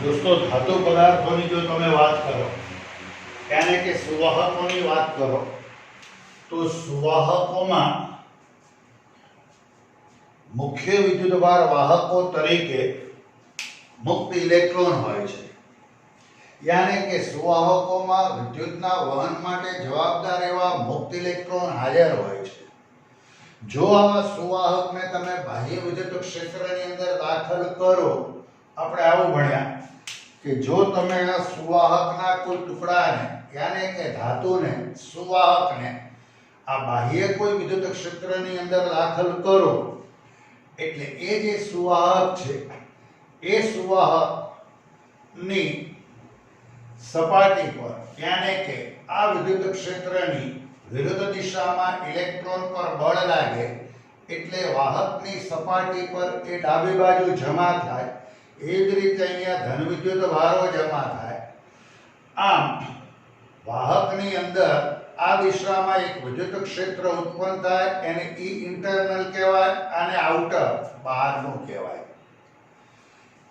दोस्तों धातु पदार्थों जो તમે વાત કરો यानी कि સુવાહકોની વાત કરો तो સુવાહકોમાં મુખ્ય વિદ્યુતભાર વાહકો તરીકે મુક્ત ઇલેક્ટ્રોન હોય છે। यानी कि સુવાહકોમાં વિદ્યુતના વહન માટે જવાબદાર એવા મુક્ત ઇલેક્ટ્રોન હાજર હોય છે। જો આવા સુવાહકને તમે બાહ્ય વિદ્યુત ક્ષેત્રની અંદર દાખલ કરો, આપણે આવું ભણ્યા कि जो तमे आ सुवाहकना कोई टुकड़ाने यानी कि धातुने सुवाहकने आ बाह्य कोई विद्युत क्षेत्रनी अंदर दाखल करो एटले ए जे सुवाहक छे ए सुवाहकनी सपाटी पर यानी कि आ विद्युत क्षेत्रनी विरुद्ध दिशामां इलेक्ट्रॉन पर बळ लागे एटले वाहकनी सपाटी पर ए डाबी बाजु जमा थाय। એ જ રીતે અહીંયા ધન વિદ્યુત ભારો જમા થાય। આમ વાહકની અંદર આ દિશામાં એક વિદ્યુત ક્ષેત્ર ઉત્પન્ન થાય એને ઈ ઇન્ટરનલ કહેવાય અને આઉટર બહારનું કહેવાય।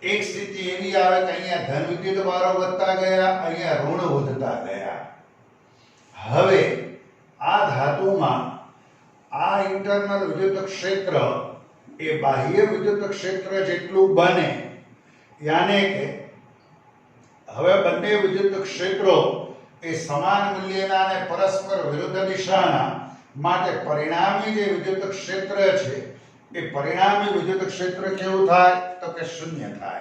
એક સ્થિતિ એવી આવે કે અહીંયા ધન વિદ્યુત ભારો વધતા ગયા, અહીંયા ઋણ વધતા ગયા। હવે આ ધાતુમાં આ ઇન્ટરનલ વિદ્યુત ક્ષેત્ર એ બાહ્ય વિદ્યુત ક્ષેત્ર જેટલું બને यानी कि हवे बंने विद्युत क्षेत्रों ए समान मूल्यना ने परस्पर विरुद्ध दिशाना माटे परिणामी जे विद्युत क्षेत्र छे ए परिणामी विद्युत क्षेत्र केवुं थाय तो के शून्य थाय।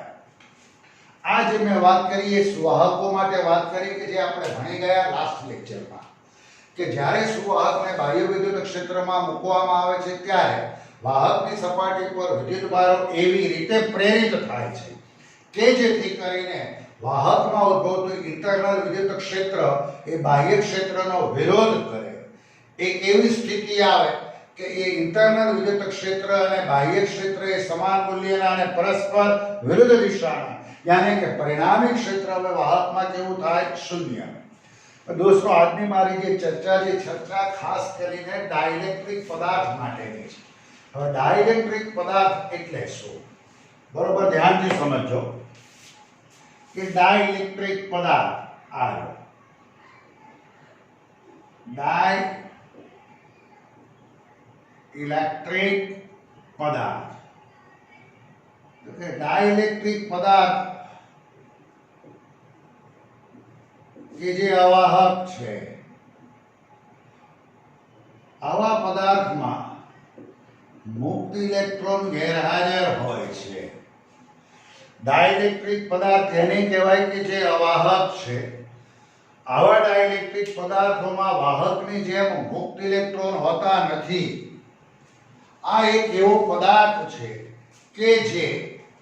आज मैं बात करी ए सुवाहकों माटे बात करी कि जे आपणे भणी गया लास्ट लेक्चर में कि ज्यारे सुवाहकने बाह्य विद्युत क्षेत्रमां मूकवामां आवे छे त्यारे वाहकनी सपाटी पर विद्युत भारो एवी रीते प्रेरित थाय छे के जेथी करीने वाहकमां उद्भवतुं इंटरनल विद्युत क्षेत्र ए बाह्य क्षेत्रनो विरोध करे। एक एवी स्थिति आवे के ए इंटरनल विद्युत क्षेत्र अने बाह्य क्षेत्र ए समान मूल्यना अने परस्पर विरुद्ध दिशाना यानी कि परिणामी क्षेत्र में वाहकमां केवुं थाय शून्य। दोस्तों आजनी मारी जे चर्चा खास करीने डाइलेक्ट्रिक पदार्थ माटेनी छे। हवे डाइलेक्ट्रिक पदार्थ एटले शुं बरोबर ध्यानथी समजो कि डाइलेक्ट्रिक पदार्थ आ डाइ इलेक्ट्रिक पदार्थ डाइलेक्ट्रिक पदार्थ के जे अवाहक छे आवा पदार्थ में मुक्त इलेक्ट्रॉन गैरहाजर होय छे। डाइलेक्ट्रिक पदार्थ एने कहेवाय कि जे अवाहक छे। आवा डाइलेक्ट्रिक पदार्थों में वाहकनी जेम मुक्त इलेक्ट्रॉन होता नथी। आ एक एवो पदार्थ छे के जे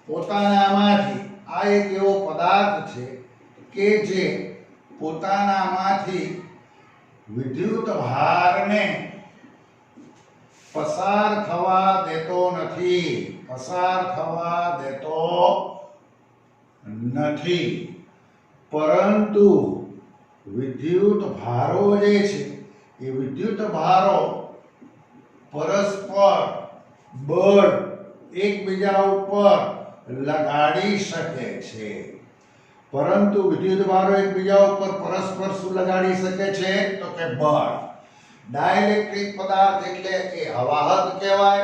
पोतानामांथी आ एक एवो पदार्थ छे के जे पोतानामांथी विद्युत भारने पसार थवा देतो नथी। पसार थवा देतो नथी परंतु विद्युत भारो जे छे ए विद्युत भारो परस्पर बळ एकबीजा उपर लगाड़ी शके छे। परंतु विद्युत भारो एकबीजा उपर परस्पर शुं लगाड़ी शके छे तो के बळ। डाइलेक्ट्रिक पदार्थ एटले ए अवाहक कहेवाय।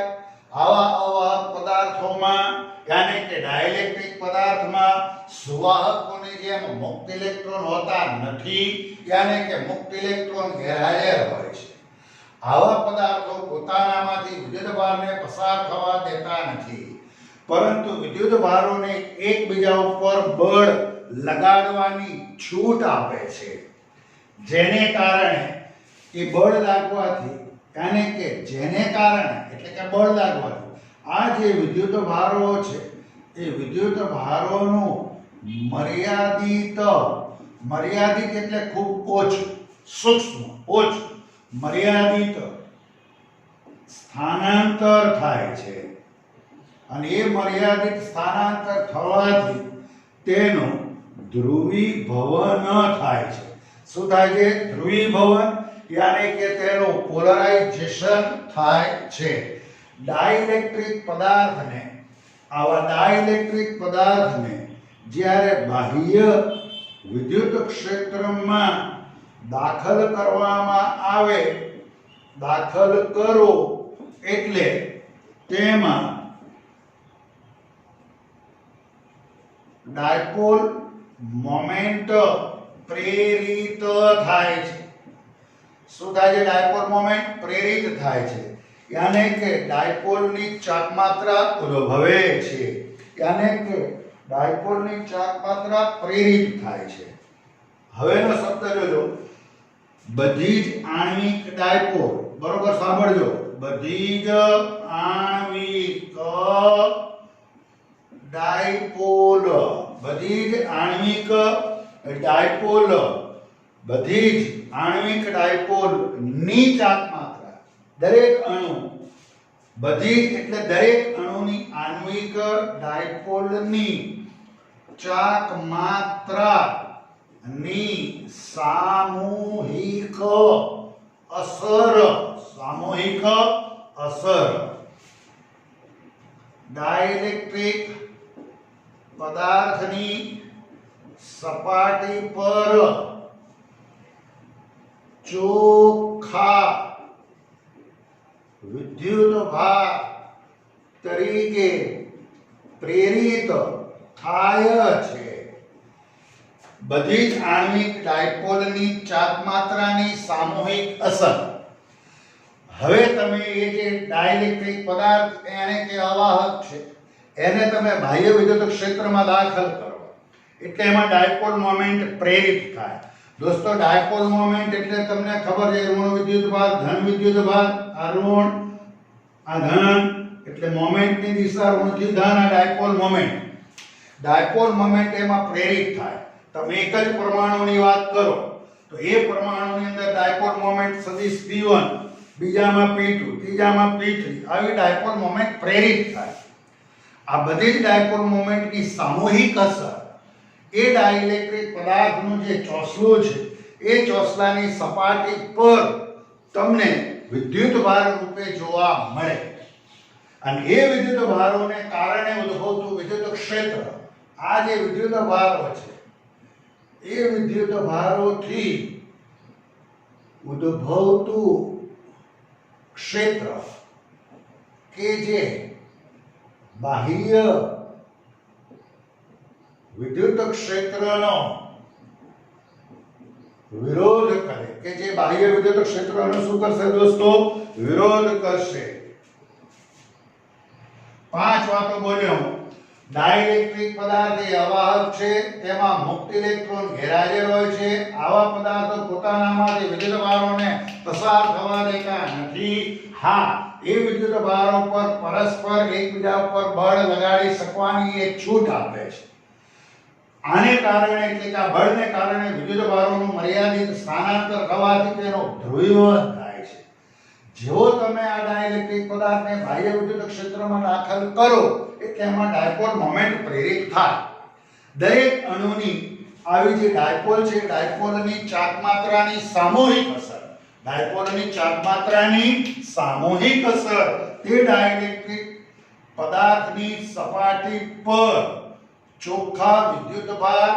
आवा अवाहक पदार्थों में यानी कि डाइलेक्ट्रिक पदार्थ में सुवाहकोनी जेम मुक्त इलेक्ट्रॉन होता नथी यानी कि मुक्त इलेक्ट्रॉन गैरहाजर होय छे। आवा पदार्थों पोतानामांथी विद्युत भारने पसार थवा देता नथी परंतु विद्युत भारोने एकबीजा उपर बळ लगाडवानी छूट आपे छे जेने कारणे ए बळ लागवाथी यानी कि जेने कारणे એટલે કે બળ લાગવાથી આ જે વિદ્યુત ભારો છે એ વિદ્યુત ભારોનું મર્યાદિત એટલે ખૂબ ઓછું સૂક્ષ્મ ઓછું મર્યાદિત સ્થાનાંતર થાય છે અને એ મર્યાદિત સ્થાનાંતર થવાથી તેનું ધ્રુવીભવન થાય છે। શું થાય છે? ધ્રુવીભવન यानी कि तेनो पोलराइजेशन थाय छे। डाइलेक्ट्रिक पदार्थ ने आवा डाइलेक्ट्रिक पदार्थ ने જ્યારે બાહ્ય વિદ્યુત ક્ષેત્રમાં દાખલ કરવામાં આવે, દાખલ કરો એટલે તેમાં ડાયપોલ મોમેન્ટ પ્રેરિત થાય છે. શું થાય છે? ડાયપોલ મોમેન્ટ પ્રેરિત થાય છે. यानी કે ડાયપોલની ચાપમાત્રા ઉદ્ભવે છે. यानी કે ડાયપોલની ચાપમાત્રા પ્રેરિત થાય છે. હવેનો શબ્દ જોજો, બધી જ આણ્વિક ડાયપોલ, બરોબર સાંભળજો, બધી જ આણ્વિક ડાયપોલ, બધી જ આણ્વિક ડાયપોલ, બધી જ આણ્વિક ડાયપોલ ની ચાપમાત્રા, દરેક અણુ, બધી જ એટલે દરેક અણુની આણ્વિક ડાયપોલની ચાકમાત્રા ની સામૂહિક અસર, સામૂહિક અસર ડાઇલેક્ટ્રિક પદાર્થની સપાટી પર ચોખ્ખા વિદ્યુતભાર તરીકે પ્રેરિત થાય છે. બધી જ આણ્વિક ડાયપોલની ચાપમાત્રાની સામૂહિક અસર. હવે તમે એ જે ડાઇલેક્ટ્રિક પદાર્થ એને કે અવાહક છે, એને તમે બાહ્ય વિદ્યુત ક્ષેત્રમાં દાખલ કરો એટલે એમાં ડાયપોલ મોમેન્ટ પ્રેરિત થાય. દોસ્તો, ડાયપોલ મોમેન્ટ એટલે તમને ખબર છે, ઋણ વિદ્યુતભાર, ધન વિદ્યુતભાર, આ ઋણ, આ ધન, એટલે મોમેન્ટની દિશા ઋણથી ધન, આ ડાયપોલ મોમેન્ટ. ડાયપોલ મોમેન્ટ એમાં પ્રેરિત થાય. તમે એક જ પરમાણુની વાત કરો તો એ પરમાણુની અંદર ડાયપોલ મોમેન્ટ સદિશ P1, બીજામાં P2, ત્રીજામાં P3, આવી ડાયપોલ મોમેન્ટ પ્રેરિત થાય. આ બધી જ ડાયપોલ મોમેન્ટની સામૂહિક અસર એ ડાઇલેક્ટ્રિક પદાર્થનું જે ચોસલું છે એ ચોસલાની સપાટી પર તમને વિદ્યુતભાર રૂપે જોવા મળે. અને એ વિદ્યુતભારોને કારણે ઉદ્ભવતું વિદ્યુત ક્ષેત્ર, આ જે વિદ્યુતભારો છે એ વિદ્યુતભારોથી ઉદ્ભવતું ક્ષેત્ર કે જે બાહ્ય વિદ્યુત ક્ષેત્રનો વિરોધ કરે, કે જે બાહ્ય વિદ્યુત ક્ષેત્રનો શું કરશે દોસ્તો? વિરોધ કરશે. 5 વાતો બોલ્યો. ડાઇલેક્ટ્રિક પદાર્થ એ અવાહક છે, તેમાં મુક્ત ઇલેક્ટ્રોન ગેરહાજર હોય છે. આવા પદાર્થો પોતાનામાંથી વિદ્યુતભારોને પસાર થવા દેતા નથી. હા, એ વિદ્યુતભારો પર પરસ્પર એકબીજા ઉપર બળ લગાડી શકવાની એ છૂટ આપે છે. આને કારણે, એટલે કે આ બળને કારણે વિદ્યુતભારોનું મર્યાદિત સ્થાનાંતર થવાથી તેનો ધ્રુવીકરણ થાય છે. જેવો તમે આ ડાઇલેક્ટ્રિક પદાર્થને બાહ્ય વિદ્યુત ક્ષેત્રમાં દાખલ કરો એટલે એમાં ડાયપોલ મોમેન્ટ પ્રેરિત થાય. દરેક અણુની આવી જે ડાયપોલ છે, ડાયપોલની ચાકમાત્રાની સામૂહિક અસર, ડાયપોલની ચાકમાત્રાની સામૂહિક અસર તે ડાઇલેક્ટ્રિક પદાર્થની સપાટી પર ચોખ્ખા વિદ્યુતભાર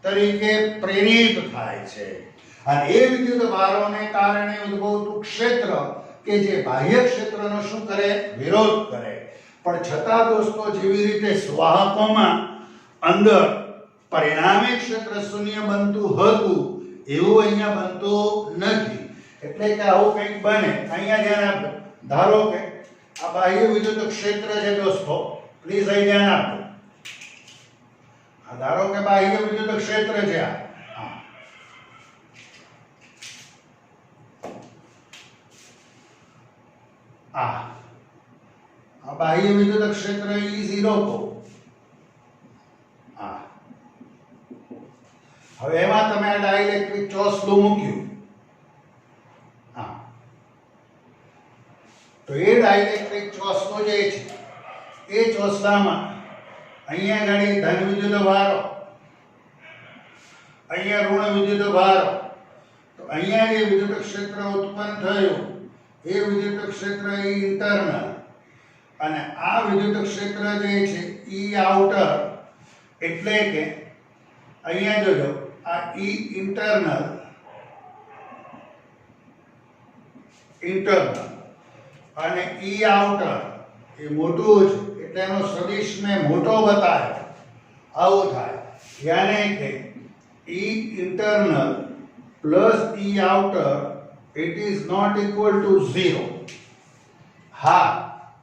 તરીકે પ્રેરિત થાય છે. અને એ વિદ્યુતભારોને કારણે ઉદ્ભવતું ક્ષેત્ર કે જે બાહ્ય ક્ષેત્રનો શું કરે? વિરોધ કરે. પણ છતાં દોસ્તો, જેવી રીતે સ્વાહકોમાં અંદર પરિણામી ક્ષેત્ર શૂન્ય બનતું હતું એવું અહીંયા બનતું નથી. એટલે કે આવું કંઈક બને. અહીંયા ધ્યાન આપો. ધારો કે આ બાહ્ય વિદ્યુત ક્ષેત્ર છે દોસ્તો, પ્લીઝ અહીં ધ્યાન આપો. ધારો કે બાહ્ય વિદ્યુત ક્ષેત્ર છે આ બાહ્ય વિદ્યુત ક્ષેત્ર E0 કહો. હવે એમાં તમે આ ડાઇલેક્ટ્રિક ચોસલું મૂક્યું. તો એ ડાઇલેક્ટ્રિક ચોસલું જે છે એ ચોસલામાં અહીંયા ઘણી ધન વિદ્યુતભારો, અહીંયા ઋણ વિદ્યુતભારો. તો અહીંયા જે વિદ્યુત ક્ષેત્ર ઉત્પન્ન થયું એ વિદ્યુત ક્ષેત્ર ઇન્ટરનલ, અને આ વિદ્યુત ક્ષેત્ર જે છે ઈ આઉટર, એટલે કે અહીંયા જોજો આ E ઇન્ટરનલ અને E આઉટર એ મોટું છે એટલે એનો સદિશને મોટો બતાવે આવું થાય યાને કે E internal plus E outer it is not equal to 0 હા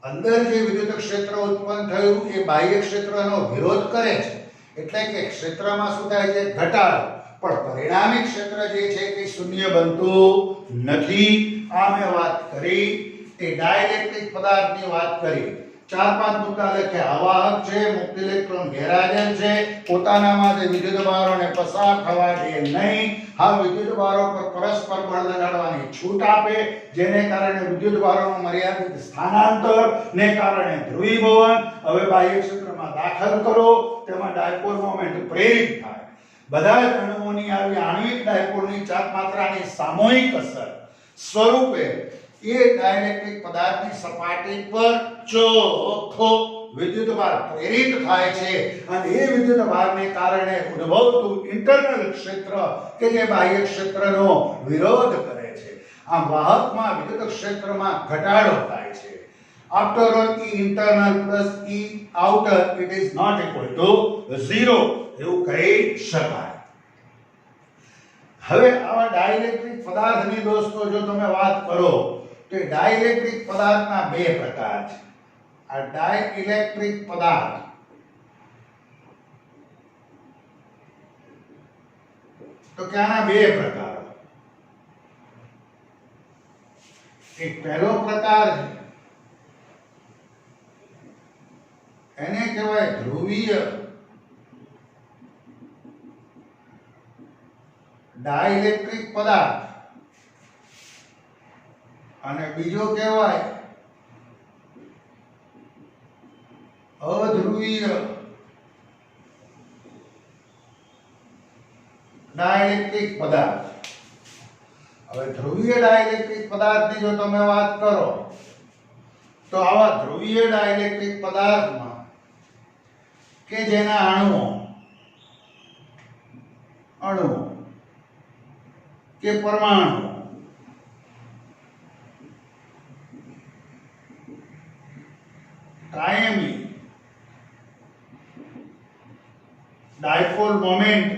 અંદર જે વિદ્યુત ક્ષેત્ર ઉત્પન્ન થયું એ બાહ્ય ક્ષેત્રનો વિરોધ કરે છે એટલે કે ક્ષેત્રમાં શું થાય છે ઘટાડો પણ પરિણામી ક્ષેત્ર જે છે તે શૂન્ય બનતું નથી આ મેં વાત કરી એ ડાઇલેક્ટ્રિક પદાર્થની વાત કરી ચાર પાંચ મુદ્દા લખ્યા અવાહક છે મુક્ત ઇલેક્ટ્રોન ગેરહાજર છે પોતાનામાંથી વિદ્યુત બારોને પસાર થવા દે નહીં હા વિદ્યુત બારો પર પરસ્પર બળ લગાડવાની છૂટ આપે જેને કારણે વિદ્યુત બારોનું મર્યાદિત સ્થાનાંતર ને કારણે ધ્રુવીભવન હવે બાહ્ય ક્ષેત્રમાં દાખલ કરો તેમાં ડાયપોલ મોમેન્ટ પ્રેરિત થાય બધા જ અણુઓની આવી આણ્વિક ડાયપોલની ચાપ માત્રાની સામૂહિક અસર સ્વરૂપે એ ડાઇલેક્ટ્રિક પદાર્થની સપાટી પર ચોખ્ખો વિદ્યુતભાર પ્રેરિત થાય છે અને એ વિદ્યુતભારને કારણે ઉદ્ભવતું ઇન્ટરનલ ક્ષેત્ર કે જે બાહ્ય ક્ષેત્રનો વિરોધ કરે છે આમ વાહકમાં વિદ્યુત ક્ષેત્રમાં ઘટાડો થાય છે after all E internal plus E outer it is not equal to 0 એવું કહી શકાય હવે આવા ડાઇલેક્ટ્રિક પદાર્થની દોસ્તો જો તમે વાત કરો તો ડાઇલેક્ટ્રિક પદાર્થના બે પ્રકાર છે આ ડાઇલેક્ટ્રિક પદાર્થ તો કે આના બે પ્રકાર એક પહેલો પ્રકાર છે એને કહેવાય ધ્રુવીય ડાઇલેક્ટ્રિક પદાર્થ અને બીજો કહેવાય અધ્રુવીય ડાઇલેક્ટ્રિક પદાર્થ હવે ધ્રુવીય ડાઇલેક્ટ્રિક પદાર્થની જો તમે વાત કરો તો આવા ધ્રુવીય ડાઇલેક્ટ્રિક પદાર્થમાં કે જેના અણુઓ કે પરમાણુ કાયમી ડાયપોલ મોમેન્ટ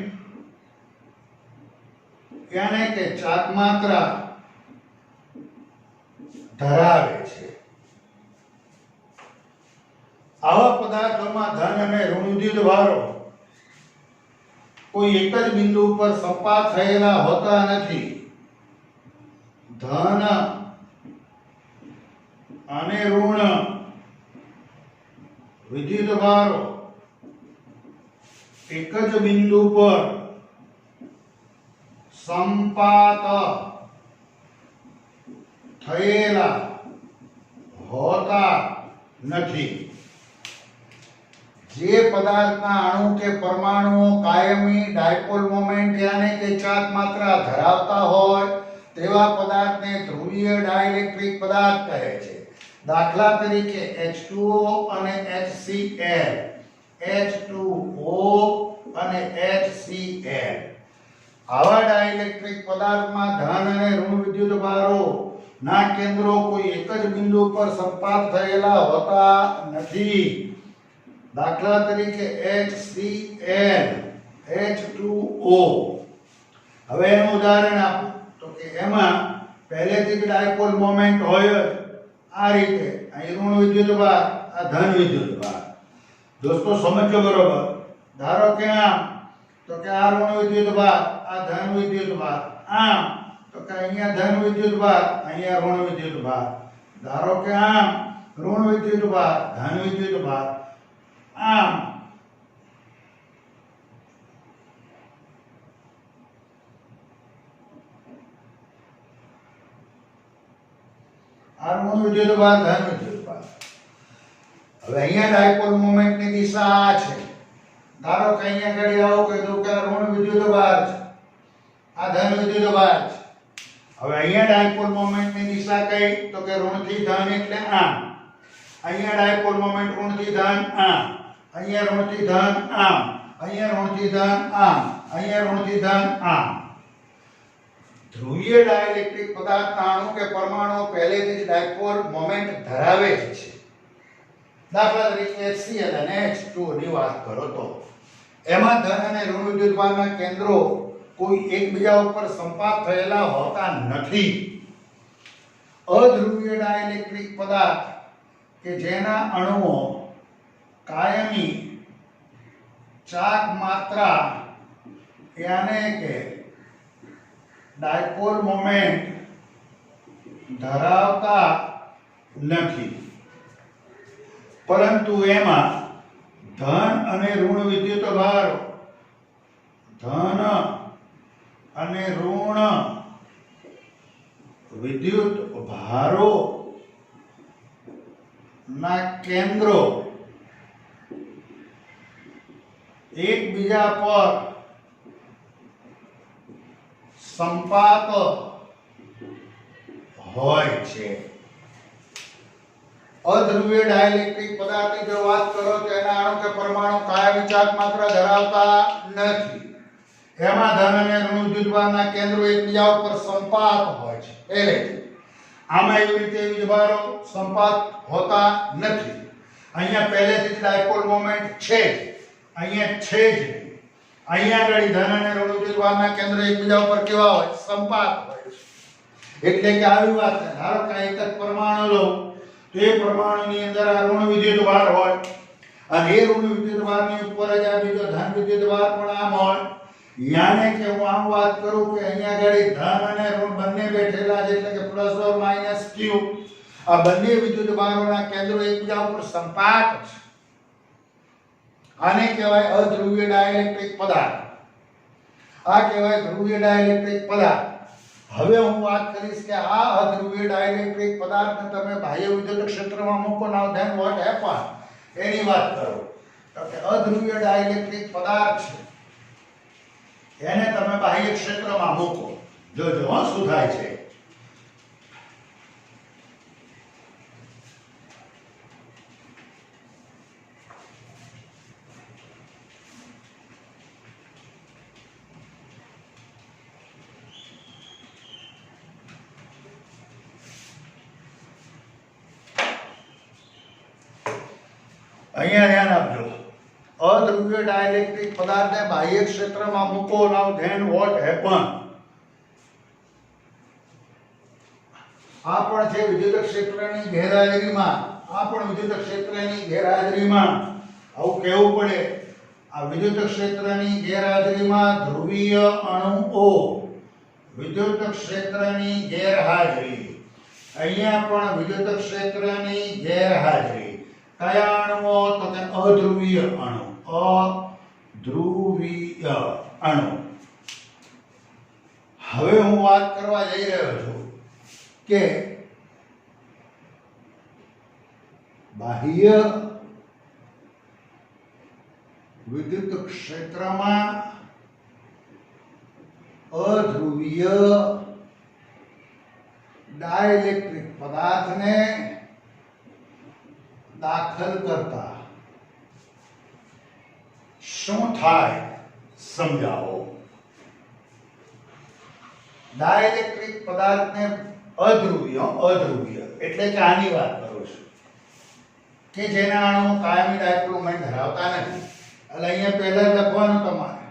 यानी કે ચાપ માત્રા ધરાવે છે આવા પદાર્થોમાં ધન અને ઋણ વિદ્યુતભારો કોઈ એક જ બિંદુ પર સપાટ થયેલા હોતા નથી ધન અને ઋણ વિદ્યુતભારો એક જ બિંદુ પર સંપાત થયેલા હોતા નથી જે પદાર્થના અણુ કે પરમાણુઓ કાયમી ડાયપોલ મોમેન્ટ यानी કે ચાર્જ માત્રા ધરાવતા હોય તેવા પદાર્થને ધ્રુવીય ડાઇલેક્ટ્રિક પદાર્થ કહે છે દાખલા તરીકે H2O અને HCl H2O અને HCl આવા ડાઇલેક્ટ્રિક પદાર્થમાં ધન અને ઋણ વિદ્યુતભારો ના કેન્દ્રો કોઈ એક જ બિંદુ પર સંપાત થયેલા હોતા નથી દાખલા તરીકે HCl H2O હવે એનું ઉદાહરણ આપો તો કે એમાં પહેલેથી જ ડાયપોલ મોમેન્ટ હોય આ રીતે અહીં ઋણ વિદ્યુતભાર આ ધન વિદ્યુતભાર દોસ્તો સમજો બરોબર ધારો કે આમ તો કે આ ઋણ વિદ્યુતભાર આ ધન વિદ્યુતભાર આમ તો કે અહીંયા ધન વિદ્યુતભાર અહીંયા ઋણ વિદ્યુતભાર ધારો કે આમ ઋણ વિદ્યુતભાર ધન વિદ્યુતભાર આમ આ ઋણ વિદ્યુતભાર ધન વિદ્યુતભાર હવે અહીંયા ડાયપોલ મોમેન્ટની દિશા આ છે ધારો કે અહીંયા ઘડી આવું કીધું કે ઋણ વિદ્યુતભાર છે આ ધન વિદ્યુતભાર છે હવે અહીંયા ડાયપોલ મોમેન્ટની દિશા કઈ તો કે ઋણથી ધન એટલે આમ અહીંયા ડાયપોલ મોમેન્ટ ઋણથી ધન આમ અહીંયા ઋણથી ધન આમ અહીંયા ઋણથી ધન આમ, અહીંયા ઋણથી ધન આમ. ધ્રુવીય ડાઇલેક્ટ્રિક પદાર્થના અણુ કે પરમાણુ પહેલેથી જ ડાયપોલ મોમેન્ટ ધરાવે જ છે. દાખલા તરીકે HCl અને H2 ની વાત કરો તો એમાં ધન અને ઋણ વિદ્યુતભારના કેન્દ્રો કોઈ એકબીજા ઉપર સંપાત થયેલા હોતા નથી. અધ્રુવીય ડાઇલેક્ટ્રિક પદાર્થ કે જેના અણુઓ કાયમી ચાક માત્રા यानी કે ડાયપોલ મોમેન્ટ ધરાવતા નથી, પરંતુ એમાં ધન અને ઋણ વિદ્યુત ભારો ધન અને ઋણ વિદ્યુત ભારો ના કેન્દ્રો એકબીજા પર સંપાત હોય છે. અધ્રુવીય ડાઇલેક્ટ્રિક પદાર્થની જો વાત કરો તો એના અણુ કે પરમાણુ કાયમી ચાર્જ માત્ર ધરાવતા નથી. એમાં ધન અને ઋણ વિદ્યુતભારના કેન્દ્રો એકબીજા ઉપર સંપાત હોય છે. પહેલેથી આમાં એવી રીતે વીજભારો સંપાત હોતા નથી. અહીંયા પહેલેથી જ ડાયપોલ મોમેન્ટ છે, અહીંયા છે જ નહીં. અહીંયા આગળ ધન અને ઋણ વિદ્યુતભારના કેન્દ્રો એકબીજા ઉપર કેવા હોય? સંપાત હોય છે. એટલે કે આવી વાત છે, ધારો કે એક જ પરમાણુ લો તો એ પરમાણુની અંદર આ ઋણ વિદ્યુતભાર હોય અને એ ઋણ વિદ્યુતભારની ઉપર જ આ બીજો ધન વિદ્યુતભાર પણ આમ હોય. યાને કે હું આમ વાત કરું કે અહીંયા આગળ ધન અને ઋણ બંને બેઠેલા છે, એટલે કે પ્લસ ઓર માઈનસ q. આ બંને વિદ્યુતભારોના કેન્દ્રો એકબીજા ઉપર સંપાત છે. આને કહેવાય અધ્રુવીય ડાઇલેક્ટ્રિક પદાર્થ. આ કહેવાય ધ્રુવીય ડાઇલેક્ટ્રિક પદાર્થ. હવે હું વાત કરીશ કે આ અધ્રુવીય ડાઇલેક્ટ્રિક પદાર્થને તમે બાહ્ય વિદ્યુત ક્ષેત્રમાં મૂકો, નાઉ ધેન વોટ હેપન એની વાત કરો. તો કે અધ્રુવીય ડાઇલેક્ટ્રિક પદાર્થ છે એને તમે બાહ્ય ક્ષેત્રમાં મૂકો, જોજો શું થાય છે. અહીંયા ધ્યાન આપજો, અધ્રુવીય ડાઇલેક્ટ્રિક પદાર્થને બાહ્ય ક્ષેત્રમાં મૂકો, નાઉ ધેન વોટ હેપન. આ પણ છે વિદ્યુત ક્ષેત્રની ગેરહાજરીમાં, આ પણ વિદ્યુત ક્ષેત્રની ગેરહાજરીમાં આવું કહેવું પડે. આ વિદ્યુત ક્ષેત્રની ગેરહાજરીમાં ધ્રુવીય અણુઓ, વિદ્યુત ક્ષેત્રની ગેરહાજરી. અહીંયા પણ વિદ્યુત ક્ષેત્રની ગેરહાજરી. કયા અણુઓ? તો કે અધ્રુવીય અણુ, અધ્રુવીય અણુ. હવે હું વાત કરવા જઈ રહ્યો છું કે બાહ્ય વિદ્યુત ક્ષેત્રમાં અધ્રુવીય ડાઇલેક્ટ્રિક પદાર્થને દાખલ કરતા શું થાય સમજાવો. ડાઇલેક્ટ્રિક પદાર્થને અધ્રુવીય એટલે કે આની વાત કરું છું કે જેના અણુ કાયમી ડાયપોલ મોમેન્ટ ધરાવતા નથી. એટલે અહીંયા પહેલા લખવાનું તમારે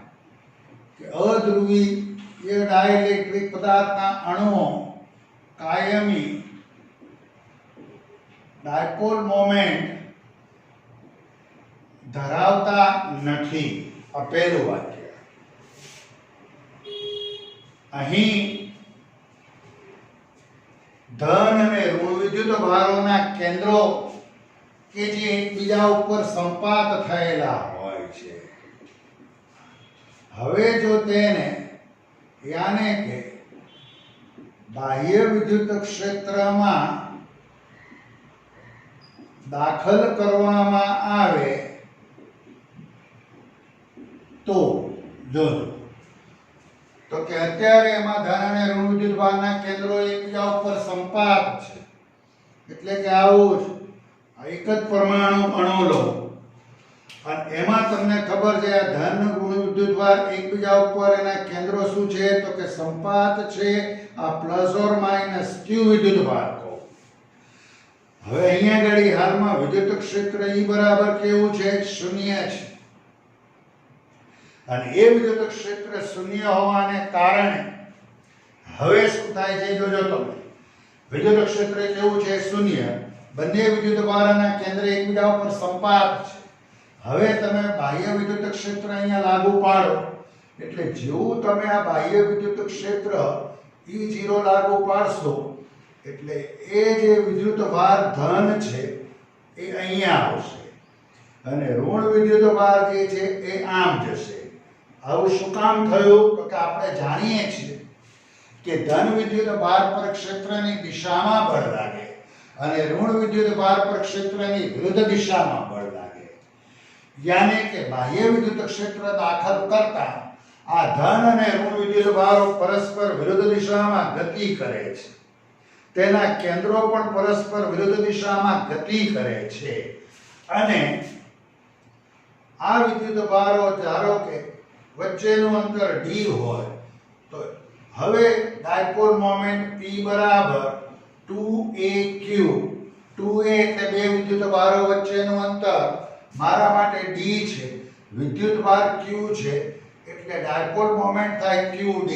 કે અધ્રુવીય ડાઇલેક્ટ્રિક પદાર્થના અણુઓ કાયમી ડાયપોલ મોમેન્ટ ધરાવતા નથી. આ પહેલું વાક્ય. અહીં ધન અને ઋણ વિદ્યુત ભારોના કેન્દ્રો કે જે એકબીજા ઉપર સંપાત થયેલા હોય છે. હવે જો તેને યાને કે બાહ્ય વિદ્યુત ક્ષેત્રમાં દાખલ કરવામાં આવે તો જોજો તો કે અત્યારે એમાં ધન અને ઋણ વિદ્યુતભારના કેન્દ્રો એકબીજા ઉપર સંપાત છે. એટલે કે આવું જ એક જ પરમાણુ અણુ લો અને એમાં તમને ખબર છે આ ધન ઋણ વિદ્યુતભાર એકબીજા ઉપર એના કેન્દ્રો શું છે તો કે સંપાત છે આ પ્લસ ઓર માઇનસ q વિદ્યુતભાર કહો. હવે અહીંયા આગળ હાલમાં વિદ્યુત ક્ષેત્ર E બરાબર કેવું છે શૂન્ય છે અને એ વિદ્યુત ક્ષેત્ર શૂન્ય હોવાને કારણે હવે શું થાય છે જોજો તમે વિદ્યુત ક્ષેત્ર કેવું છે શૂન્ય બંને વિદ્યુતભારના કેન્દ્ર એકબીજા ઉપર સંપાત છે. હવે તમે બાહ્ય વિદ્યુત ક્ષેત્ર અહીંયા લાગુ પાડો એટલે જેવું તમે આ બાહ્ય વિદ્યુત ક્ષેત્ર E0 લાગુ પાડશો એટલે એ જે વિદ્યુતભાર ધન છે એ અહીંયા આવશે અને ઋણ વિદ્યુતભાર જે છે એ આમ જશે. આવું શું કામ થયું તો કે આપણે જાણીએ છીએ કે ધન વિદ્યુતભાર પર ક્ષેત્રની દિશામાં બળ લાગે અને ઋણ વિદ્યુતભાર પર ક્ષેત્રની વિરુદ્ધ દિશામાં બળ લાગે. યાને કે બાહ્ય વિદ્યુત ક્ષેત્ર દાખલ કરતા આ ધન અને ઋણ વિદ્યુતભારો પરસ્પર વિરુદ્ધ દિશામાં ગતિ કરે છે. તેના કેન્દ્રો પણ પરસ્પર વિરુદ્ધ દિશામાં ગતિ કરે છે અને આ વિદ્યુતભારો ધારો કે વચ્ચેનું અંતર d હોય તો હવે ડાયપોલ મોમેન્ટ P બરાબર 2aq 2a એટલે બે વિદ્યુતભારો વચ્ચેનું અંતર મારા માટે d છે વિદ્યુતભાર q છે એટલે ડાયપોલ મોમેન્ટ થાય qd.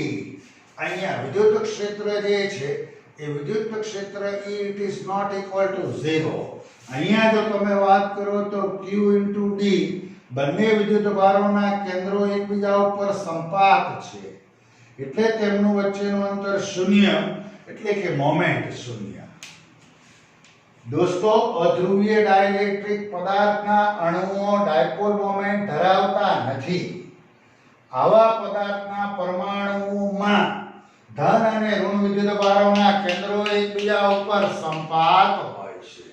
અહીંયા વિદ્યુત ક્ષેત્ર જે છે એ વિદ્યુત ક્ષેત્ર it is not equal to 0. અહીંયા જો તમે વાત કરો તો q into d બંને વિદ્યુતભારોના કેન્દ્રો એકબીજા ઉપર સંપાત છે એટલે તેમનું વચ્ચેનું અંતર શૂન્ય એટલે કે મોમેન્ટ શૂન્ય. દોસ્તો અધ્રુવીય ડાઇલેક્ટ્રિક પદાર્થના અણુઓ ડાયપોલ મોમેન્ટ ધરાવતા નથી. આવા પદાર્થના પરમાણુઓમાં ધન અને ઋણ વિદ્યુતભારોના કેન્દ્રો એકબીજા ઉપર સંપાત હોય છે.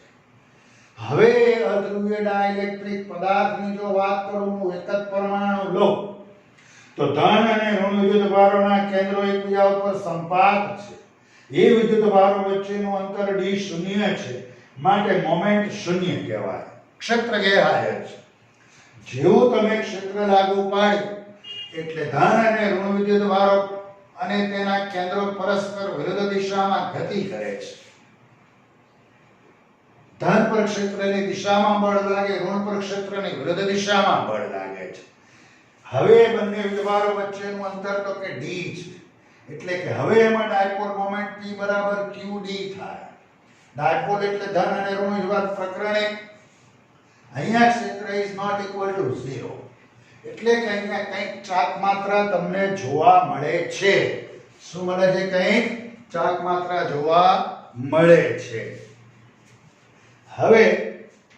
હવે અધ્રુવીય ડાઇલેક્ટ્રિક પદાર્થની જો વાત કરું હું એક જ પરમાણુ લો તો ધન અને ઋણ વિદ્યુતભારોના કેન્દ્રો એકબીજા ઉપર સંપાત છે. એ વિદ્યુતભારો વચ્ચેનું અંતર d શૂન્ય છે માટે મોમેન્ટ શૂન્ય કહેવાય. ક્ષેત્ર ગેરહાજર છે. જેવું તમે ક્ષેત્ર લાગુ પાડ્યું એટલે ધન અને ઋણ વિદ્યુતભારો અને તેના કેન્દ્રો પરસ્પર વિરુદ્ધ દિશામાં ગતિ કરે છે. ધન પર ક્ષેત્રની દિશામાં બળ લાગે ઋણ પર ક્ષેત્રની વિરુદ્ધ દિશામાં બળ લાગે છે. હવે બંને વિદ્યુતભારો વચ્ચેનું અંતર તો કે d છે એટલે કે હવે એમાં ડાયપોલ મોમેન્ટ P બરાબર qd થાય. ડાયપોલ એટલે ધન અને ઋણ વિદ્યુતભાર પ્રકરણે અહીંયા ક્ષેત્ર is not equal to 0 એટલે કે અહીંયા કંઈક ચાક માત્રા તમને જોવા મળે છે. શું મળે છે? કંઈક ચાક માત્રા જોવા મળે છે. હવે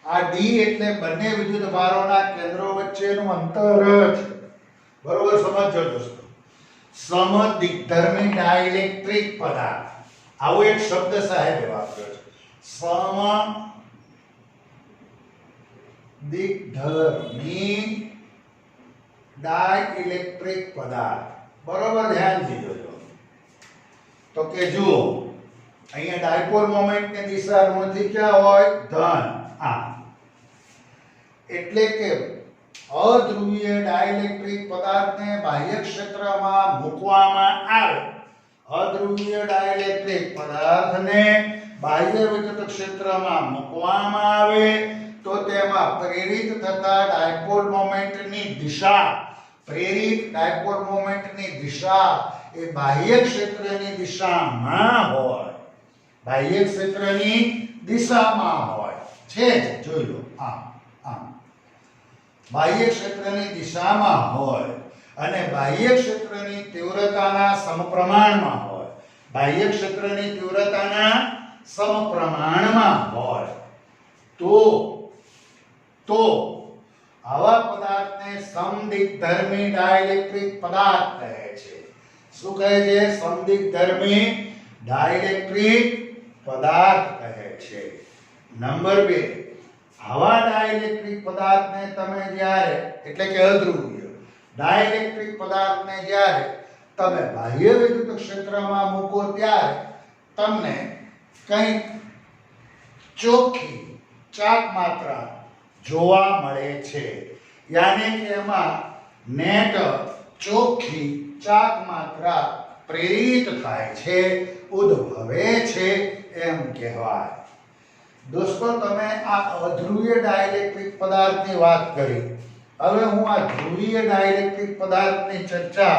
આ d એટલે બંને વિદ્યુતભારોના કેન્દ્રો વચ્ચેનું અંતર છે. બરોબર સમજો દોસ્તો. સમદિગ્ધર્મી ડાઇલેક્ટ્રિક પદાર્થ આવો એક શબ્દ સાહેબે વાપર્યો છે. સમદિગ્ધર્મી ડાઇલેક્ટ્રિક પદાર્થ. બરોબર ધ્યાનથી જોજો તો કે જુઓ અહીંયા ડાયપોલ મોમેન્ટની દિશા ઋણથી ક્યાં હોય? ધન. આ એટલે કે અધ્રુવીય ડાઇલેક્ટ્રિક પદાર્થને બાહ્ય ક્ષેત્રમાં મૂકવામાં આવે. અધ્રુવીય ડાઇલેક્ટ્રિક પદાર્થને બાહ્ય વિદ્યુત ક્ષેત્રમાં મૂકવામાં આવે તો તેમાં પ્રેરિત થતા ડાયપોલ મોમેન્ટની દિશા એ બાહ્ય ક્ષેત્રની દિશામાં હોય. બાહ્ય ક્ષેત્રની દિશામાં હોય છે જ. જોઈ લો આમ બાહ્ય ક્ષેત્રની દિશામાં હોય અને બાહ્ય ક્ષેત્રની તીવ્રતાના સમપ્રમાણમાં હોય. બાહ્ય ક્ષેત્રની તીવ્રતાના સમપ્રમાણમાં હોય તો આવા પદાર્થને સમદિગ્ધર્મી ડાઇલેક્ટ્રિક પદાર્થ કહે છે. શું કહે છે? સમદિગ્ધર્મી ડાઇલેક્ટ્રિક પદાર્થ કહે છે. નંબર 2, આવા ડાઇલેક્ટ્રિક પદાર્થને તમે જ્યારે એટલે કે અધ્રુવીય ડાઇલેક્ટ્રિક પદાર્થને જ્યારે તમે બાહ્ય વિદ્યુત ક્ષેત્રમાં મૂકો ત્યારે તમને કંઈક ચોખ્ખી ચાક માત્રા જોવા મળે છે. યાની કે એમાં નેટ ચોખ્ખી ચાક માત્રા પ્રેરિત થાય છે, ઉદ્ભવે છે એમ કહેવાય. દોસ્તો તમે આ અધ્રુવીય ડાઇલેક્ટ્રિક પદાર્થની વાત કરી. હવે હું આ ધ્રુવીય ડાઇલેક્ટ્રિક પદાર્થની ચર્ચા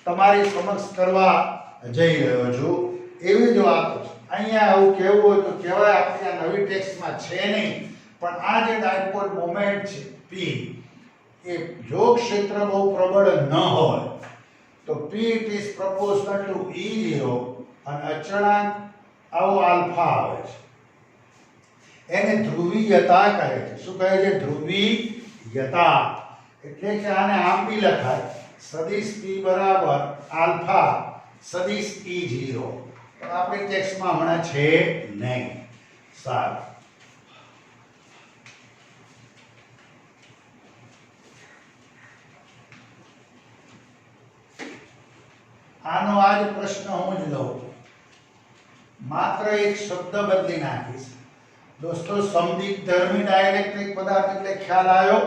તમારી સમક્ષ કરવા જઈ રહ્યો છું. એવી જ વાત અહીંયા આવું કહેવું હોય તો કહેવાય, આપણે આ નવી ટેક્સ્ટમાં છે નહીં, પણ આ જે ડાયપોલ મોમેન્ટ છે P, એ જો ક્ષેત્ર બહુ પ્રબળ ન હોય તો P it is proportional to E0 અને અચળાંક આવો આલ્ફા આવે છે, એને ધ્રુવીયતા કહે છે. શું કહે છે? ધ્રુવીયતા. એટલે કે આને આમ બી લખાય સદિશ P બરાબર આલ્ફા સદિશ E0, પણ આપણી ટેક્સ્ટમાં હમણાં છે નહીં. સારું, આનો આજ પ્રશ્ન હું જ લઉં, માત્ર એક શબ્દ બદલી નાખીશ. દોસ્તો સમદિગ્ધર્મી ડાઇલેક્ટ્રિક પદાર્થ એટલે ખ્યાલ આવ્યો?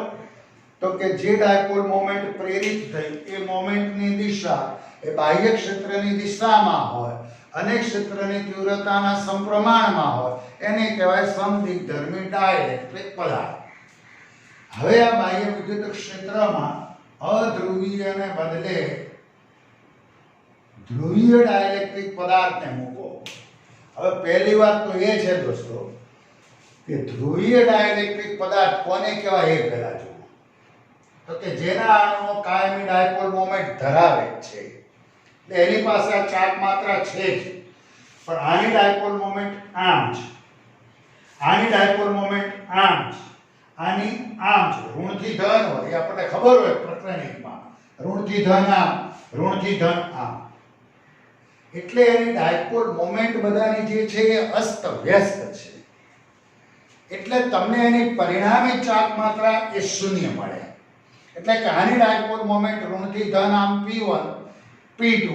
તો કે જે ડાયપોલ મોમેન્ટ પ્રેરિત થઈ એ મોમેન્ટની દિશા એ બાહ્ય ક્ષેત્રની દિશામાં હોય અને ક્ષેત્રની તીવ્રતાના સમપ્રમાણમાં હોય, એને કહેવાય સમદિગ્ધર્મી ડાઇલેક્ટ્રિક પદાર્થ. હવે આ બાહ્ય વિદ્યુત ક્ષેત્રમાં અધ્રુવીયને બદલે ધ્રુવીય ડાઇલેક્ટ્રિક પદાર્થને મૂકો. હવે પહેલી વાત તો એ છે દોસ્તો કે ધ્રુવીય ડાઇલેક્ટ્રિક પદાર્થ કોને કહેવાય એ પહેલા જુઓ. તો કે જેના અણુઓ કાયમી ડાયપોલ મોમેન્ટ ધરાવે છે, એટલે એની પાસે આ ચાર્જ માત્રા છે જ, પણ આની ડાયપોલ મોમેન્ટ આમ છે, આની ડાયપોલ મોમેન્ટ આમ છે, આની આમ છે. ઋણથી ધન હોય એ આપણને ખબર હોય પ્રકરણિકમાં, ઋણથી ધન આમ, ઋણથી ધન આમ. એટલે એની ડાયપોલ મોમેન્ટ બધાની જે છે એ અસ્ત વ્યસ્ત છે. એટલે તમને એની પરિણામી ચાક માત્રા એ શૂન્ય મળે. એટલે કે આની ડાયપોલ મોમેન્ટ ઋણથી ધન આમ P1 P2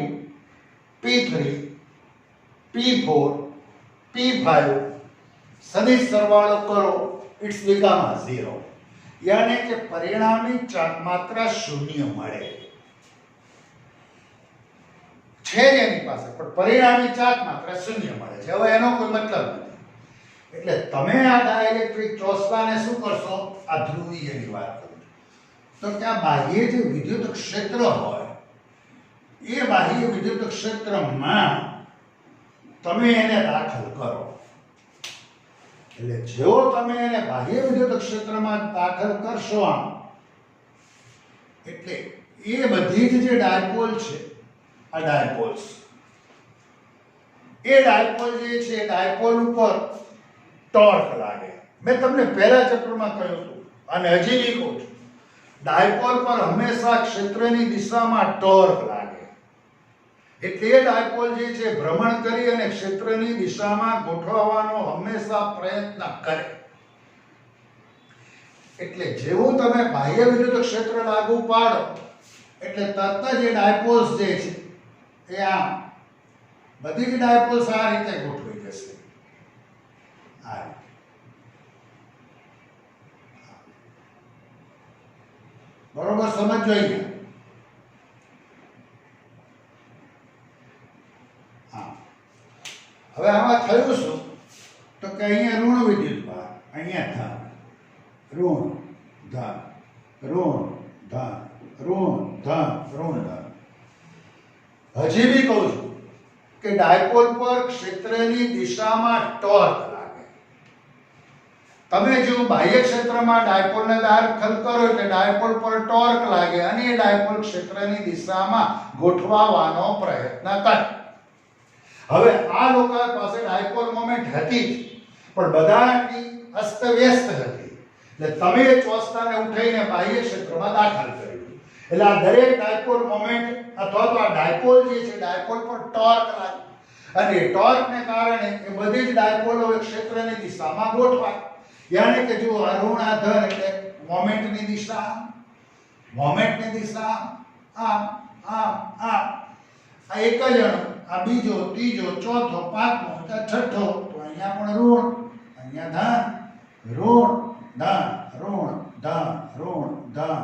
P3 P4 P5 સદિશ સરવાળો કરો, ઇટ્સ બીકમ 0. યાને કે પરિણામી ચાક માત્રા શૂન્ય મળે છે એની પાસે, પણ પરિણામી ચાક માત્રા શૂન્ય મળે છે. હવે એનો કોઈ મતલબ નથી. એટલે તમે આ ડાઇલેક્ટ્રિક ચોસલાને શું કરશો? આ ધ્રુવીયની વાત કરો તો કે આ બાહ્ય જે વિદ્યુત ક્ષેત્ર હોય એ બાહ્ય વિદ્યુત ક્ષેત્રમાં તમે એને દાખલ કરો. એટલે જેવો તમે એને બાહ્ય વિદ્યુત ક્ષેત્રમાં દાખલ કરશો આમ, એટલે એ બધી જ જે ડાયપોલ છે, આ ડાયપોલ્સ, એ ડાયપોલ જે છે ડાયપોલ ઉપર ટોર્ક લાગે. મેં તમને પહેલા ચેપ્ટરમાં કહ્યું હતું અને હજી બી કહું છું, ડાયપોલ પર હંમેશા ક્ષેત્રની દિશામાં ટોર્ક લાગે. એટલે એ ડાયપોલ જે છે ભ્રમણ કરી અને ક્ષેત્રની દિશામાં ગોઠવવાનો હંમેશા પ્રયત્ન કરે. એટલે જેવું તમે બાહ્ય વિદ્યુત ક્ષેત્ર લાગુ પાડો એટલે તરત જ એ ડાયપોલ્સ જે છે એ આમ બધી જ ડાયપોલ્સ આ રીતે ગોઠવાઈ જશે. આ રીતે બરોબર સમજો અહીંયા. હા, હવે આમાં થયું શું? તો કે અહીંયા ઋણ વિદ્યુત ભાર, અહીંયા ધન, ઋણ ધન, ઋણ ધન, ઋણ ધન, ઋણ ધન. હજી બી કહું છું કે ડાયપોલ પર ક્ષેત્રની દિશામાં ટોર્ક લાગે. તમે જો બાહ્ય ક્ષેત્રમાં ડાયપોલને દાખલ કરો એટલે ડાયપોલ પર ટોર્ક લાગે અને એ ડાયપોલ ક્ષેત્રની દિશામાં ગોઠવાવાનો પ્રયત્ન કરે. હવે આ લોકો પાસે ડાયપોલ મોમેન્ટ હતી જ, પણ બધાની અસ્તવ્યસ્ત હતી. એટલે તમે એ ચોસલાને ઉઠાઈને બાહ્ય ક્ષેત્રમાં દાખલ કર્યું. એટલે આ દરેક ડાયપોલ મોમેન્ટ અથવા તો આ ડાયપોલ જે છે ડાયપોલ પર ટોર્ક લાગે અને ટોર્કને કારણે એ બધી જ ડાયપોલો ક્ષેત્રની દિશામાં ગોઠવાય. યાની કે જો આ ઋણ આ ધન એટલે મોમેન્ટની દિશા, મોમેન્ટની દિશા આમ આમ આમ. આ એક જ અણુ, આ બીજો, ત્રીજો, ચોથો, પાંચમો, છઠ્ઠો, તો અહીંયા પણ ઋણ, અહીંયા ધન, ઋણ ધન, ઋણ ધન, ઋણ ધન,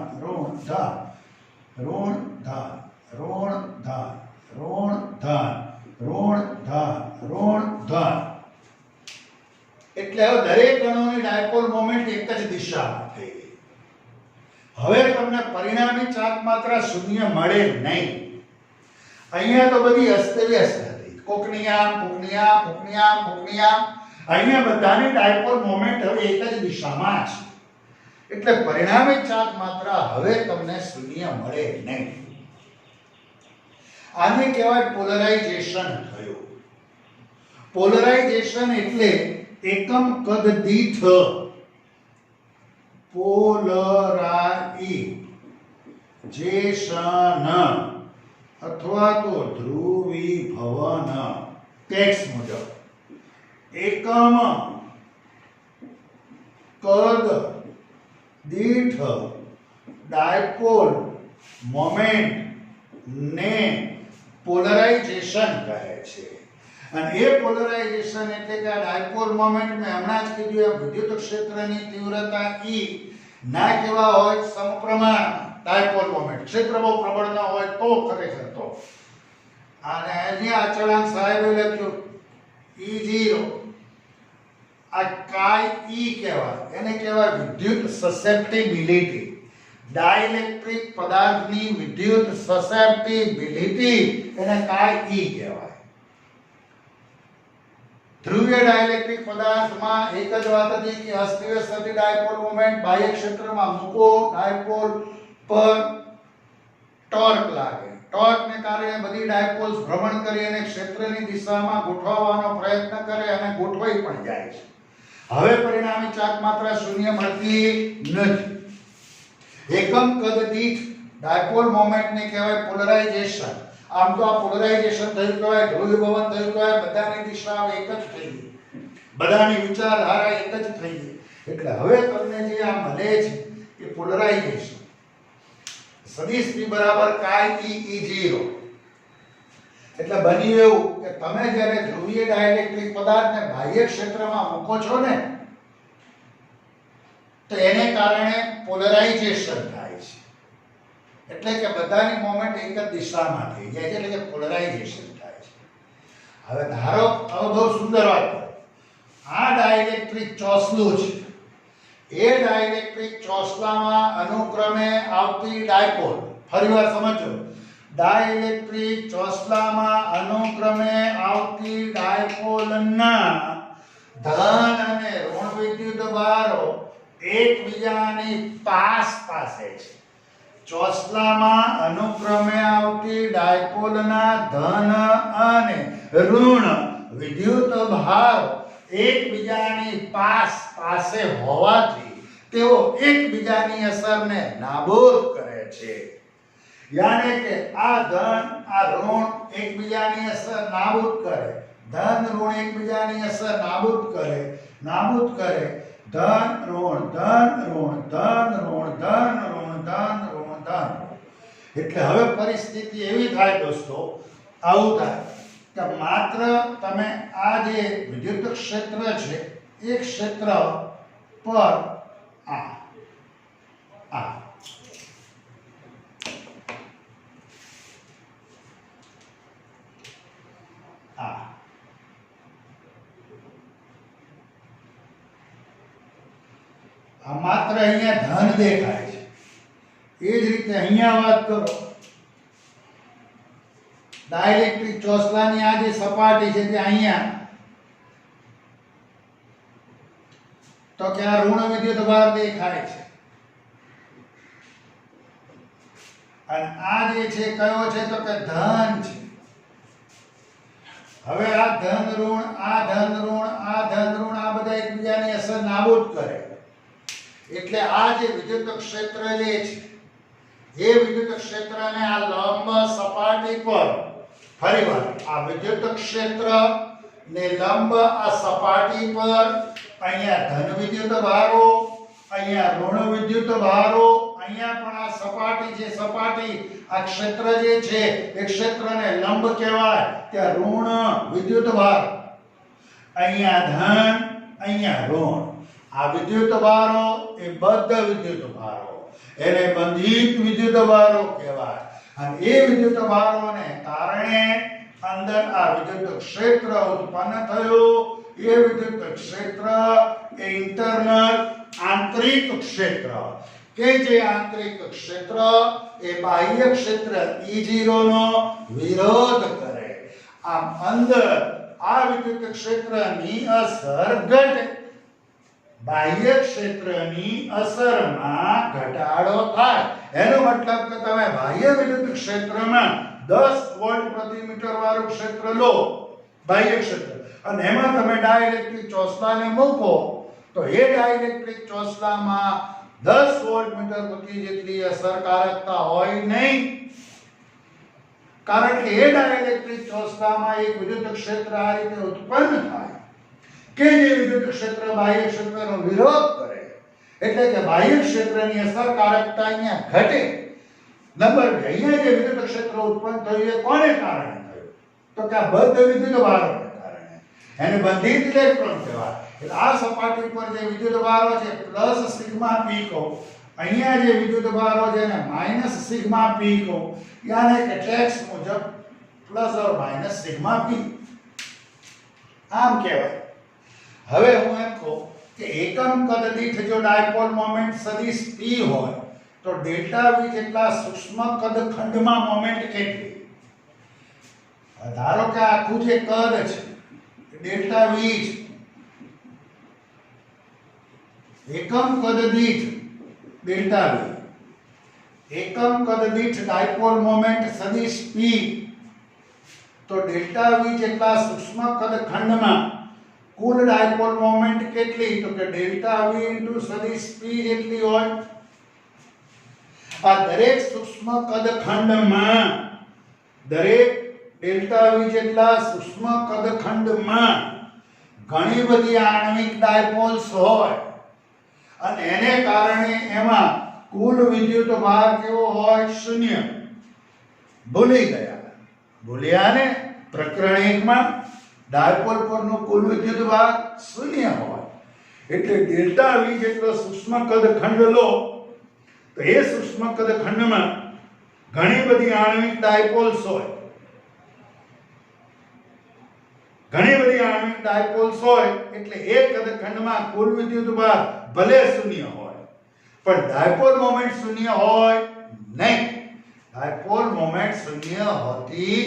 એટલે હવે દરેક અણુની ડાયપોલ મોમેન્ટ એક જ દિશામાં થઈ ગઈ. હવે તમને પરિણામી ચાર્જ માત્રા શૂન્ય મળે નહીં. અહીંયા તો બધી અસ્તવ્યસ્ત હતી, કોકની આમ કોકની આમ કોકની આમ કોકની આમ. અહીંયા બધાની ડાયપોલ મોમેન્ટ હવે એક જ દિશામાં છે, એટલે પરિણામી ચાર્જ માત્રા હવે તમને શૂન્ય મળે નહીં. આને કહેવાય પોલરાઇઝેશન થયું. પોલરાઇઝેશન એટલે એકમ કદ દીઠ પોલરાઇઝેશન અથવા તો ધ્રુવીભવન. ટેક્સ્ટ મુજબ એકમ કદ દીઠ ડાયપોલ મોમેન્ટ ને પોલરાઇઝેશન કહે છે. અને એ પોલરાઇઝેશન એટલે કે આ ડાયપોલ મોમેન્ટ મેં હમણાં જ કીધું એમ વિદ્યુત ક્ષેત્રની તીવ્રતા E ના કેવા હોય સમપ્રમાણ ડાયપોલ મોમેન્ટ. ક્ષેત્ર બહુ પ્રબળ ન હોય તો ખરેખર તો. અને અહીંયા અચળાંક સાહેબે લખ્યું E0. આ કાય E કહેવાય, એને કહેવાય વિદ્યુત સસેપ્ટિબિલિટી. ડાઇલેક્ટ્રિક પદાર્થની વિદ્યુત સસેપ્ટિબિલિટી એને કાય E કહેવાય. ધ્રુવીય ડાઇલેક્ટ્રિક પદાર્થમાં એક જ વાત હતી કે અસ્તવ્યસ્ત ડાયપોલ મોમેન્ટ બાહ્ય ક્ષેત્રમાં મૂકો, ડાયપોલ પર ટોર્ક લાગે. ટોર્કને કારણે બધી ડાયપોલ્સ ભ્રમણ કરી અને ક્ષેત્રની દિશામાં ગોઠવવાનો પ્રયત્ન કરે અને ગોઠવાઈ પણ જાય છે. હવે પરિણામી ચાર્જ માત્રા શૂન્ય મળતી નથી. એકમ કદ દીઠ ડાયપોલ મોમેન્ટને કહેવાય પોલરાઇઝેશન. આમ તો આ પોલરાઇઝેશન થયું કહેવાય, ધ્રુવીભવન થયું કહેવાય, બધાની દિશા એક જ થઈ ગઈ, બધાની વિચારધારા એક જ થઈ ગઈ. એટલે હવે તમને જે આ મળે છે એ પોલરાઇઝેશન. સદિશ P બરાબર કાય E0. એટલે બન્યું એવું કે તમે જ્યારે ધ્રુવીય ડાઇલેક્ટ્રિક પદાર્થને બાહ્ય ક્ષેત્રમાં મૂકો છો ને તો એને કારણે પોલરાઇઝેશન થાય છે. એટલે કે બધાની મોમેન્ટ એક જ દિશામાં થઈ જાય છે, એટલે કે પોલરાઇઝેશન થાય છે. હવે ધારો હવે બહુ સુંદર વાત કરો. આ ડાઇલેક્ટ્રિક ચોસલું છે. એ ડાઇલેક્ટ્રિક ચોસલામાં અનુક્રમે આવતી ડાયપોલ, ફરીવાર સમજો, ડાઇલેક્ટ્રિક ચોસલામાં અનુક્રમે આવતી ડાયપોલના ધન અને ઋણ વિદ્યુત ભારો એકબીજાની પાસે છે. ચોસલામાં અનુક્રમે આવતી ડાયપોલના ધન અને ઋણ વિદ્યુત ભારો એકબીજાની પાસે હોવાથી તેઓ એકબીજાની અસરને નાબૂદ કરે છે. યાને કે આ ધન આ ઋણ એકબીજાની અસર નાબૂદ કરે, ધન ઋણ એકબીજાની અસર નાબૂદ કરે, ધન ઋણ ધન ઋણ ધન ઋણ ધન ઋણ ધન ઋણ ધન. એટલે હવે પરિસ્થિતિ એવી થાય દોસ્તો, આવું થાય કે માત્ર તમે આ જે વિદ્યુત ક્ષેત્ર છે એ ક્ષેત્ર પર માત્ર અહીંયા ધન દેખાય છે. એ જ રીતે અહીંયા વાત કરો, ડાઇલેક્ટ્રિક ચોસલાની આ જે સપાટી છે તે અહીંયા તો કે આ ઋણ વિદ્યુત ભાર દેખાય છે. અને આ જે છે કયો છે તો કે ધન છે. હવે આ ધન ઋણ આ ધન ઋણ આ ધન ઋણ આ બધા એકબીજાની અસર નાબૂદ કરે. એટલે આ જે વિદ્યુત ક્ષેત્ર જે છે એ વિદ્યુત ક્ષેત્રને આ લંબ સપાટી પર, ફરીવાર આ વિદ્યુત ક્ષેત્ર ને લંબ આ સપાટી પર અહીંયા ધન વિદ્યુત ભારો, અહીંયા ઋણ વિદ્યુત ભારો, અહીંયા પણ આ સપાટી છે, સપાટી આ ક્ષેત્ર જે છે એ ક્ષેત્રને લંબ કહેવાય, ત્યાં ઋણ વિદ્યુત ભાર, અહીંયા ધન અહીંયા ઋણ. આ વિદ્યુત ભારો એ બદ્ધ વિદ્યુત ભારો, એને બંધિત વિદ્યુત ભારો કહેવાય. અને એ વિદ્યુત ભારોને કારણે અંદર આ વિદ્યુત ક્ષેત્ર ઉત્પન્ન થયું એ વિદ્યુત ક્ષેત્ર એ ઇન્ટરનલ આંતરિક ક્ષેત્ર કે જે આંતરિક ક્ષેત્ર એ બાહ્ય ક્ષેત્ર E0 નો વિરોધ કરે. આમ અંદર આ વિદ્યુત ક્ષેત્રની અસર ઘટે. બાહ્ય ક્ષેત્રની અસરમાં ઘટાડો થાય. એનો મતલબ કે તમે બાહ્ય વિદ્યુત ક્ષેત્રમાં 10 વોલ્ટ પ્રતિ મીટર વાળું ક્ષેત્ર લો, બાહ્ય ક્ષેત્ર, અને એમાં તમે ડાઇલેક્ટ્રિક ચોસલાને મૂકો તો એ ડાઇલેક્ટ્રિક ચોસલામાં 10 વોલ્ટ મીટર પ્રતિ જેટલી અસરકારકતા હોય નહીં, કારણ કે એ ડાઇલેક્ટ્રિક ચોસલામાં એક વિદ્યુત ક્ષેત્ર આ રીતે ઉત્પન્ન થાય કે જે વિદ્યુત ક્ષેત્ર બાહ્ય ક્ષેત્રનો વિરોધ કરે, એટલે કે બાહ્ય ક્ષેત્રની અસરકારકતા અહીંયા ઘટે. નંબર 2, અહીંયા જે વિદ્યુત ક્ષેત્ર ઉત્પન્ન થયું એ કોને કારણે થયું? તો કે આ બંધ વિદ્યુતભારોને કારણે. એને બંધિત ઇલેક્ટ્રોન કહેવાય. એટલે આ સપાટી પર જે વિદ્યુતભારો છે પ્લસ સિગ્મા p કહો, અહીંયા જે વિદ્યુતભારો છે એને માઈનસ સિગ્મા p કહો, યાને કે ટેક્સ મુજબ plus or minus sigma p આમ કહેવાય. હવે હું એમ કહું કે એકમ કદ દીઠ જો ડાયપોલ મોમેન્ટ સદિશ p હોય તો ડેલ્ટા v જેટલા સૂક્ષ્મ કદ ખંડમાં મોમેન્ટ કેટલી? ધારો કે આખું જે કદ છે ડેલ્ટા v છે. એકમ કદ દીઠ ડેલ્ટા v, એકમ કદ દીઠ ડાયપોલ મોમેન્ટ સદિશ p, તો ડેલ્ટા v જેટલા સૂક્ષ્મ કદ ખંડમાં કુલ ડાયપોલ મોમેન્ટ કેટલી? તો કે ડેલ્ટા v ઇન્ટુ સદિશ p જેટલી હોય. આ દરેક સૂક્ષ્મ કદ ખંડમાં, દરેક ડેલ્ટા v જેટલા સૂક્ષ્મ કદ ખંડમાં ઘણી બધી આણ્વિક ડાયપોલ્સ હોય અને એને કારણે એમાં કુલ વિદ્યુતભાર કેવો હોય? શૂન્ય. ભૂલ્યા ને? પ્રકરણ 1 માં ડાયપોલ પરનો કુલ વિદ્યુતભાર શૂન્ય હોય. એટલે ડેલ્ટા v જેટલો સૂક્ષ્મ કદ ખંડ લો તો એ સૂક્ષ્મ કદ ખંડમાં ઘણી બધી આણ્વિક ડાયપોલ્સ હોય. ઘણી બધી આણ્વિક ડાયપોલ્સ હોય એટલે એ કદ ખંડમાં કુલ વિદ્યુતભાર ભલે શૂન્ય હોય પણ ડાયપોલ મોમેન્ટ શૂન્ય હોય નહીં. ડાયપોલ મોમેન્ટ શૂન્ય હોતી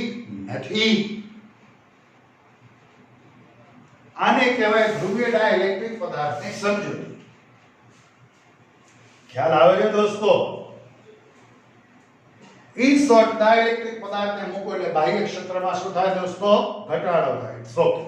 નથી. આને કહેવાય ધ્રુવીય ડાઇલેક્ટ્રિક પદાર્થની સમજૂતી. ખ્યાલ આવે છે દોસ્તો? ઈ શોર્ટ ડાઇલેક્ટ્રિક પદાર્થને મૂકો એટલે બાહ્ય ક્ષેત્રમાં શું થાય દોસ્તો? ઘટાડો થાય. ઓકે.